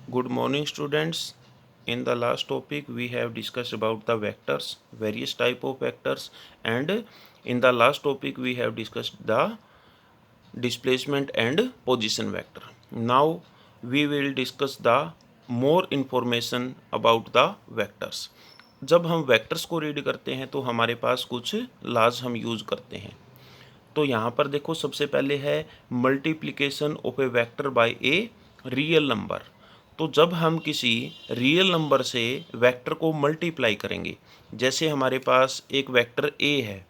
Good morning, students. In the last topic, we have discussed about the vectors, various type of vectors, and in the last topic, we have discussed the displacement and position vector. Now, we will discuss the more information about the vectors. जब हम vectors को read करते हैं तो हमारे पास कुछ laws हम use करते हैं। तो यहाँ पर देखो, सबसे पहले है multiplication of a vector by a real number. तो जब हम किसी रियल नंबर से वेक्टर को मल्टीप्लाई करेंगे, जैसे हमारे पास एक वेक्टर ए है,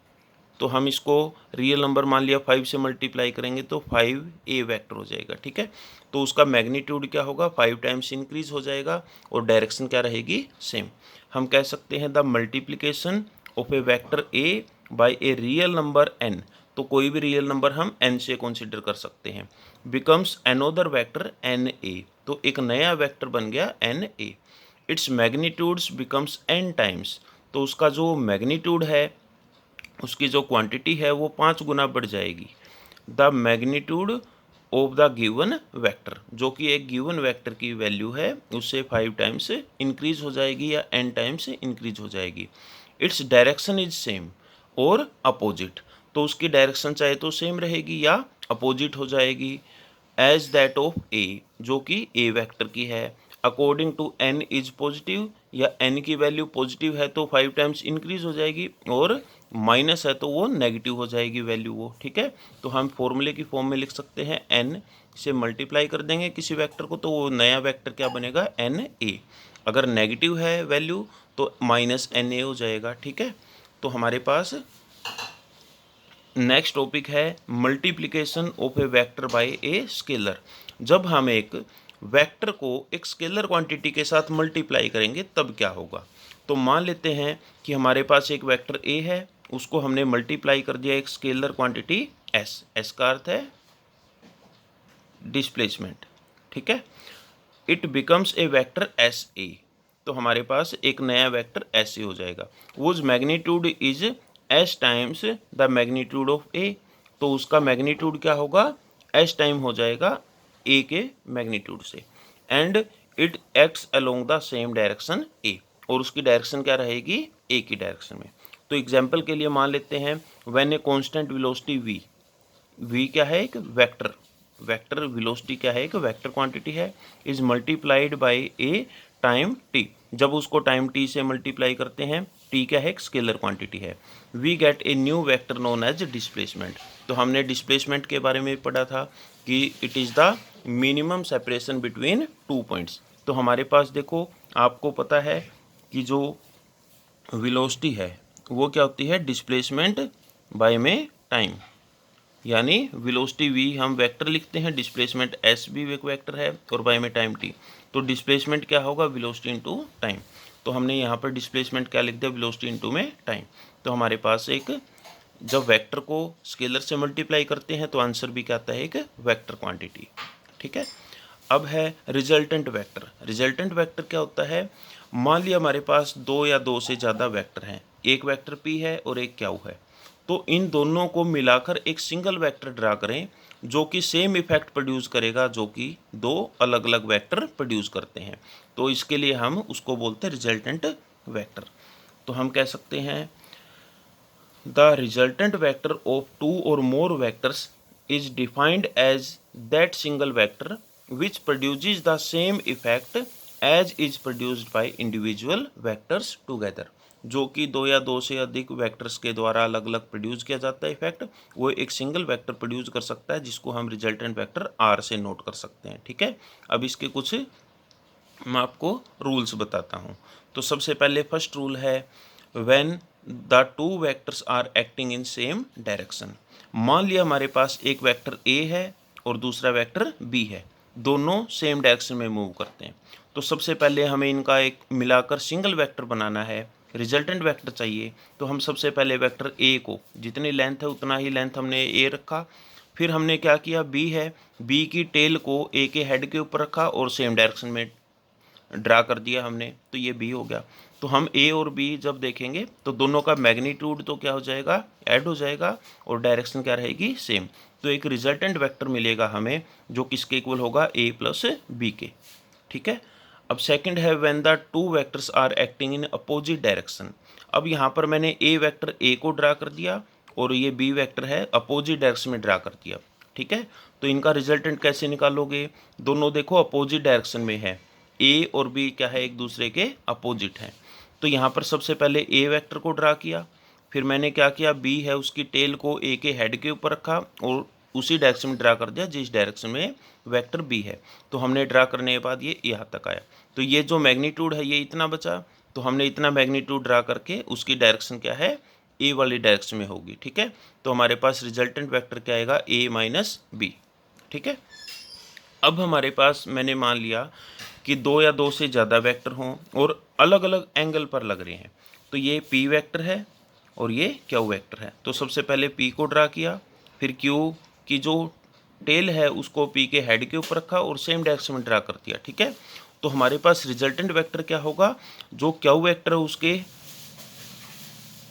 तो हम इसको रियल नंबर मान लिया 5 से मल्टीप्लाई करेंगे तो 5a वेक्टर हो जाएगा। ठीक है, तो उसका मैग्नीट्यूड क्या होगा, 5 टाइम्स इंक्रीज हो जाएगा और डायरेक्शन क्या रहेगी, सेम। हम कह सकते हैं the multiplication of a vector A by a real number n, तो कोई भी रियल नंबर हम n से कंसीडर कर सकते हैं, बिकम्स अनोदर वेक्टर na, तो एक नया वेक्टर बन गया na। It's magnitudes becomes n times, तो उसका जो मैग्नीट्यूड है, उसकी जो क्वांटिटी है वो 5 गुना बढ़ जाएगी। The magnitude of the given vector, जो कि एक गिवन वेक्टर की वैल्यू है, उससे 5 टाइम्स इंक्रीज हो जाएगी या n टाइम्स इंक्रीज हो जाएगी। इट्स डायरेक्शन इज सेम और अपोजिट, तो उसकी डायरेक्शन चाहे तो सेम रहेगी या अपोजिट हो जाएगी, एज दैट ऑफ ए, जो कि ए वेक्टर की है। According to n is positive, या n की वैल्यू पॉजिटिव है तो 5 टाइम्स इंक्रीज हो जाएगी, और माइनस है तो वो नेगेटिव हो जाएगी वैल्यू वो। ठीक है, तो हम फॉर्मूले की फॉर्म में लिख सकते हैं, n से मल्टीप्लाई कर देंगे किसी वेक्टर को तो वो नया वेक्टर क्या बनेगा, na। अगर नेगेटिव है वैल्यू तो माइनस na हो जाएगा। ठीक है, तो हमारे पास नेक्स्ट टॉपिक है multiplication of a vector by a scalar. जब हम एक वेक्टर को एक स्केलर क्वांटिटी के साथ मल्टीप्लाई करेंगे तब क्या होगा। तो मान लेते हैं कि हमारे पास एक वेक्टर ए है, उसको हमने मल्टीप्लाई कर दिया एक स्केलर क्वांटिटी एस। एस का अर्थ है डिस्प्लेसमेंट। ठीक है, it becomes a vector S A, तो हमारे पास एक नया वेक्टर ऐसे हो जाएगा। Whose magnitude is S times the magnitude of A, तो उसका मैग्नीट्यूड क्या होगा, एस टाइम हो जाएगा ए के मैग्नीट्यूड से। And it acts along the same direction A, और उसकी डायरेक्शन क्या रहेगी, ए की डायरेक्शन में। तो एग्जाम्पल के लिए मान लेते हैं, when a constant velocity V, V क्या है, एक वेक्टर, वेक्टर वेलोसिटी क्या है, एक वेक्टर क्वांटिटी है, is multiplied by a time T, जब उसको टाइम टी से मल्टीप्लाई करते हैं, टी क्या है, एक स्केलर क्वांटिटी है, we get a new vector known as displacement. तो हमने डिस्प्लेसमेंट के बारे में पढ़ा था कि it is the minimum separation between 2 points. तो हमारे पास देखो, आपको पता है कि जो वेलोसिटी है वो क्या होती है, डिस्प्लेसमेंट बाय में टाइम, यानी वेलोसिटी v हम वेक्टर लिखते हैं, डिस्प्लेसमेंट s भी एक वेक्टर है, और बाय में टाइम t। तो डिस्प्लेसमेंट क्या होगा, वेलोसिटी इनटू टाइम। तो हमने यहाँ पर डिस्प्लेसमेंट क्या लिख दिया, वेलोसिटी इनटू में टाइम। तो हमारे पास एक, जब वेक्टर को स्केलर से मल्टीप्लाई करते हैं तो आंसर भी क्या आता है, एक वेक्टर क्वांटिटी। ठीक है, अब है रिजल्टेंट वेक्टर। रिजल्टेंट वेक्टर क्या होता है, मान लिया हमारे पास 2 या 2 से ज़्यादा वेक्टर हैं, एक वेक्टर p है और एक क्यू है, तो इन दोनों को मिलाकर एक सिंगल वेक्टर ड्रा करें जो कि सेम इफेक्ट प्रोड्यूस करेगा जो कि दो अलग अलग वेक्टर प्रोड्यूस करते हैं, तो इसके लिए हम उसको बोलते हैं रिजल्टेंट वेक्टर। तो हम कह सकते हैं, द रिजल्टेंट वेक्टर ऑफ 2 और more vectors is defined as that single vector which produces the same effect as is produced by individual vectors together। जो कि 2 या 2 से अधिक वेक्टर्स के द्वारा अलग अलग प्रोड्यूस किया जाता है इफेक्ट, वो एक सिंगल वेक्टर प्रोड्यूस कर सकता है, जिसको हम रिजल्टेंट वेक्टर आर से नोट कर सकते हैं। ठीक है, अब इसके कुछ मैं आपको रूल्स बताता हूँ। तो सबसे पहले फर्स्ट रूल है, when the 2 vectors are acting in same direction. मान लिया हमारे पास एक वेक्टर ए है और दूसरा वेक्टर बी है, दोनों सेम डायरेक्शन में मूव करते हैं, तो सबसे पहले हमें इनका एक मिलाकर सिंगल वेक्टर बनाना है, रिजल्टेंट वेक्टर चाहिए। तो हम सबसे पहले वेक्टर ए को, जितनी लेंथ है उतना ही लेंथ हमने ए रखा, फिर हमने क्या किया, बी है, बी की टेल को ए के हेड के ऊपर रखा और सेम डायरेक्शन में ड्रा कर दिया हमने, तो ये बी हो गया। तो हम ए और बी जब देखेंगे तो दोनों का मैग्नीट्यूड तो क्या हो जाएगा, ऐड हो जाएगा, और डायरेक्शन क्या रहेगी, सेम। तो एक रिजल्टेंट वेक्टर मिलेगा हमें जो किसके इक्वल होगा, ए प्लस बी के। ठीक है। अब सेकंड है when the two vectors are acting in opposite direction. अब यहाँ पर मैंने ए वेक्टर ए को ड्रा कर दिया और ये बी वेक्टर है अपोजिट डायरेक्शन में ड्रा कर दिया, ठीक है। तो इनका रिजल्टेंट कैसे निकालोगे, दोनों देखो अपोजिट डायरेक्शन में है, ए और बी क्या है, एक दूसरे के अपोजिट हैं। तो यहाँ पर सबसे पहले ए वेक्टर को ड्रा किया, फिर मैंने क्या किया, बी है उसकी टेल को ए के हेड के ऊपर रखा और उसी डायरेक्शन में ड्रा कर दिया जिस डायरेक्शन में वेक्टर बी है। तो हमने ड्रा करने के बाद ये यहाँ तक आया। तो ये जो मैग्नीट्यूड है ये इतना बचा, तो हमने इतना मैग्नीट्यूड ड्रा करके उसकी डायरेक्शन क्या है, ए वाली डायरेक्शन में होगी, ठीक है। तो हमारे पास रिजल्टेंट वेक्टर क्या आएगा, ए माइनस बी, ठीक है। अब हमारे पास मैंने मान लिया कि दो या दो से ज़्यादा वेक्टर हों और अलग अलग एंगल पर लग रहे हैं। तो ये पी वेक्टर है और ये क्यू वेक्टर है। तो सबसे पहले पी को ड्रा किया, फिर क्यू की जो टेल है उसको पी के हेड के ऊपर रखा और सेम डायरेक्शन में ड्रा कर दिया, ठीक है। तो हमारे पास रिजल्टेंट वेक्टर क्या होगा, जो क्यू वेक्टर है उसके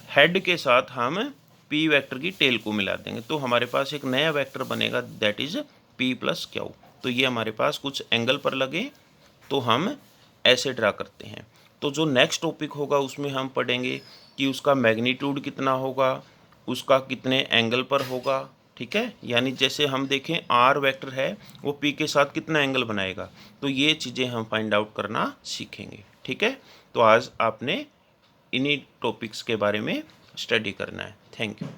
हेड के साथ हम पी वेक्टर की टेल को मिला देंगे, तो हमारे पास एक नया वेक्टर बनेगा that is P plus Q. तो ये हमारे पास कुछ एंगल पर लगे तो हम ऐसे ड्रा करते हैं। तो जो नेक्स्ट टॉपिक होगा उसमें हम पढ़ेंगे कि उसका मैग्नीट्यूड कितना होगा, उसका कितने एंगल पर होगा, ठीक है। यानी जैसे हम देखें आर वेक्टर है वो पी के साथ कितना एंगल बनाएगा, तो ये चीज़ें हम फाइंड आउट करना सीखेंगे, ठीक है। तो आज आपने इन्हीं टॉपिक्स के बारे में स्टडी करना है। Thank you.